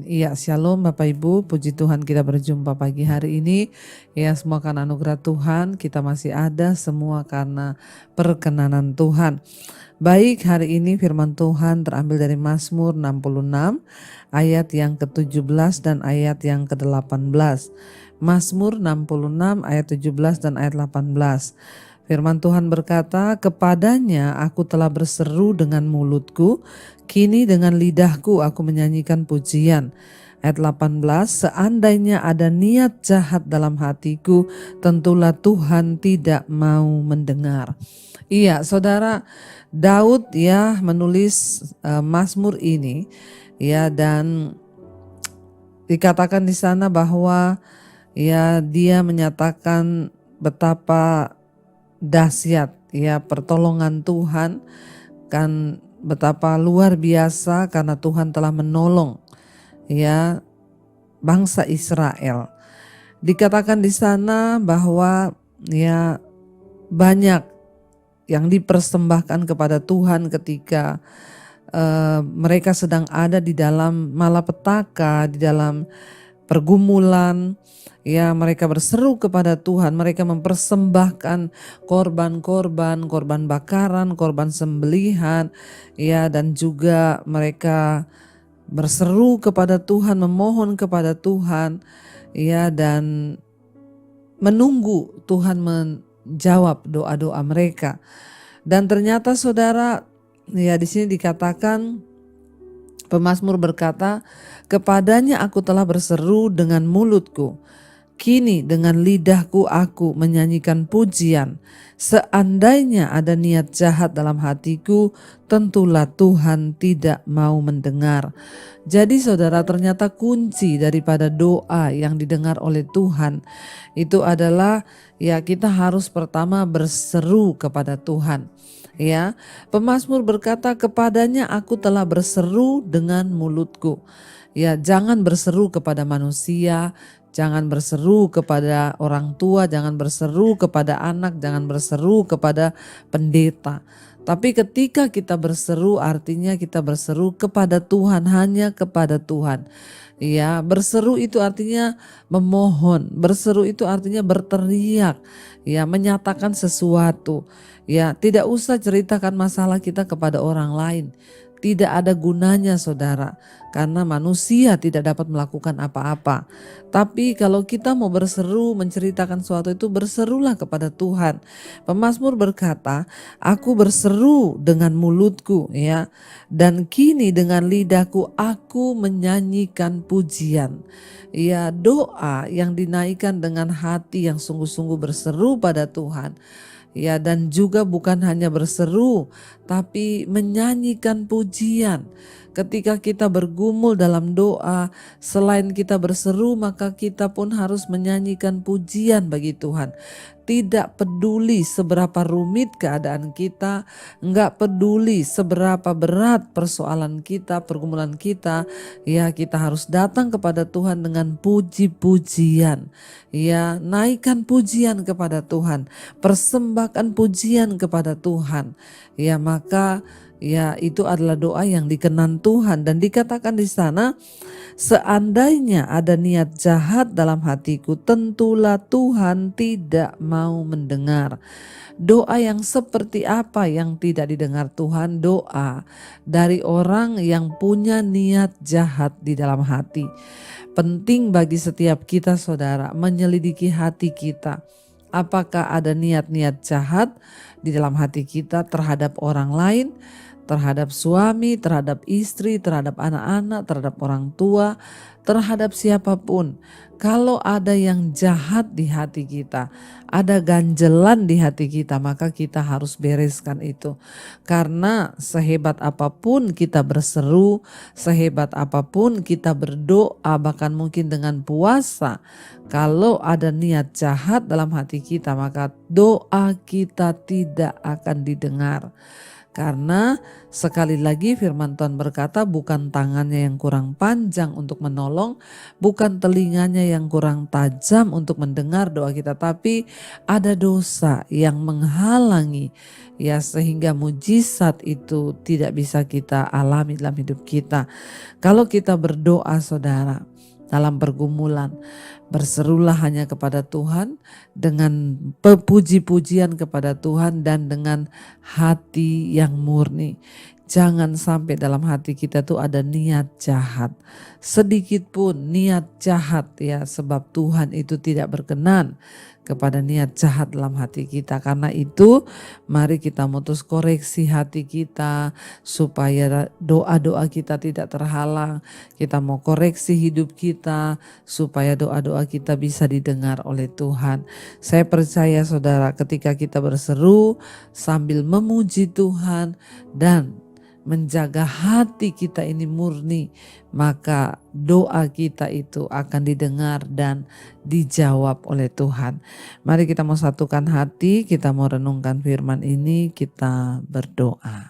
Iya, shalom Bapak Ibu, puji Tuhan kita berjumpa pagi hari ini. Ya, semua karena anugerah Tuhan, kita masih ada semua karena perkenanan Tuhan. Baik, hari ini firman Tuhan terambil dari Mazmur 66 ayat yang ke-17 dan ayat yang ke-18. Mazmur 66 ayat 17 dan ayat 18. Firman Tuhan berkata, "Kepadanya aku telah berseru dengan mulutku, kini dengan lidahku aku menyanyikan pujian." Ayat 18, "Seandainya ada niat jahat dalam hatiku, tentulah Tuhan tidak mau mendengar." Iya, saudara, Daud ya menulis Mazmur ini ya, dan dikatakan di sana bahwa ya dia menyatakan betapa dahsyat ya pertolongan Tuhan, kan betapa luar biasa karena Tuhan telah menolong ya bangsa Israel. Dikatakan di sana bahwa ya banyak yang dipersembahkan kepada Tuhan ketika mereka sedang ada di dalam malapetaka, di dalam pergumulan. Ya, mereka berseru kepada Tuhan, mereka mempersembahkan korban-korban, korban bakaran, korban sembelihan, ya, dan juga mereka berseru kepada Tuhan, memohon kepada Tuhan, ya, dan menunggu Tuhan menjawab doa-doa mereka. Dan ternyata saudara, ya di sini dikatakan pemazmur berkata, "Kepadanya aku telah berseru dengan mulutku, kini dengan lidahku aku menyanyikan pujian. Seandainya ada niat jahat dalam hatiku, tentulah Tuhan tidak mau mendengar." Jadi saudara, ternyata kunci daripada doa yang didengar oleh Tuhan itu adalah ya kita harus pertama berseru kepada Tuhan. Ya, pemazmur berkata, "Kepadanya aku telah berseru dengan mulutku." Ya, jangan berseru kepada manusia, jangan berseru kepada orang tua, jangan berseru kepada anak, jangan berseru kepada pendeta. Tapi ketika kita berseru, artinya kita berseru kepada Tuhan, hanya kepada Tuhan. Ya, berseru itu artinya memohon, berseru itu artinya berteriak, ya, menyatakan sesuatu. Ya, tidak usah ceritakan masalah kita kepada orang lain. Tidak ada gunanya saudara, karena manusia tidak dapat melakukan apa-apa. Tapi kalau kita mau berseru, menceritakan sesuatu itu, berserulah kepada Tuhan. Pemazmur berkata, "Aku berseru dengan mulutku ya, dan kini dengan lidahku aku menyanyikan pujian." Ya, doa yang dinaikkan dengan hati yang sungguh-sungguh berseru pada Tuhan. Ya, dan juga bukan hanya berseru, tapi menyanyikan pujian. Ketika kita bergumul dalam doa, selain kita berseru, maka kita pun harus menyanyikan pujian bagi Tuhan. Tidak peduli seberapa rumit keadaan kita, enggak peduli seberapa berat persoalan kita, pergumulan kita, ya kita harus datang kepada Tuhan dengan puji-pujian. Ya, naikkan pujian kepada Tuhan, persembahkan pujian kepada Tuhan. Ya, maka ya itu adalah doa yang dikenan Tuhan, dan dikatakan di sana, "Seandainya ada niat jahat dalam hatiku, tentulah Tuhan tidak mau mendengar." Doa yang seperti apa yang tidak didengar Tuhan? Doa dari orang yang punya niat jahat di dalam hati. Penting bagi setiap kita saudara menyelidiki hati kita. Apakah ada niat-niat jahat di dalam hati kita terhadap orang lain, terhadap suami, terhadap istri, terhadap anak-anak, terhadap orang tua, terhadap siapapun. Kalau ada yang jahat di hati kita, ada ganjelan di hati kita, maka kita harus bereskan itu. Karena sehebat apapun kita berseru, sehebat apapun kita berdoa, bahkan mungkin dengan puasa, kalau ada niat jahat dalam hati kita, maka doa kita tidak akan didengar. Karena sekali lagi firman Tuhan berkata, bukan tangannya yang kurang panjang untuk menolong, bukan telinganya yang kurang tajam untuk mendengar doa kita, tapi ada dosa yang menghalangi ya, sehingga mujizat itu tidak bisa kita alami dalam hidup kita. Kalau kita berdoa saudara dalam pergumulan, berserulah hanya kepada Tuhan dengan puji-pujian kepada Tuhan dan dengan hati yang murni. Jangan sampai dalam hati kita tuh ada niat jahat, sedikit pun niat jahat ya, sebab Tuhan itu tidak berkenan kepada niat jahat dalam hati kita. Karena itu mari kita mutus koreksi hati kita supaya doa-doa kita tidak terhalang. Kita mau koreksi hidup kita supaya doa-doa kita bisa didengar oleh Tuhan. Saya percaya saudara, ketika kita berseru sambil memuji Tuhan dan menjaga hati kita ini murni, maka doa kita itu akan didengar dan dijawab oleh Tuhan. Mari kita mau satukan hati, kita mau renungkan firman ini, kita berdoa.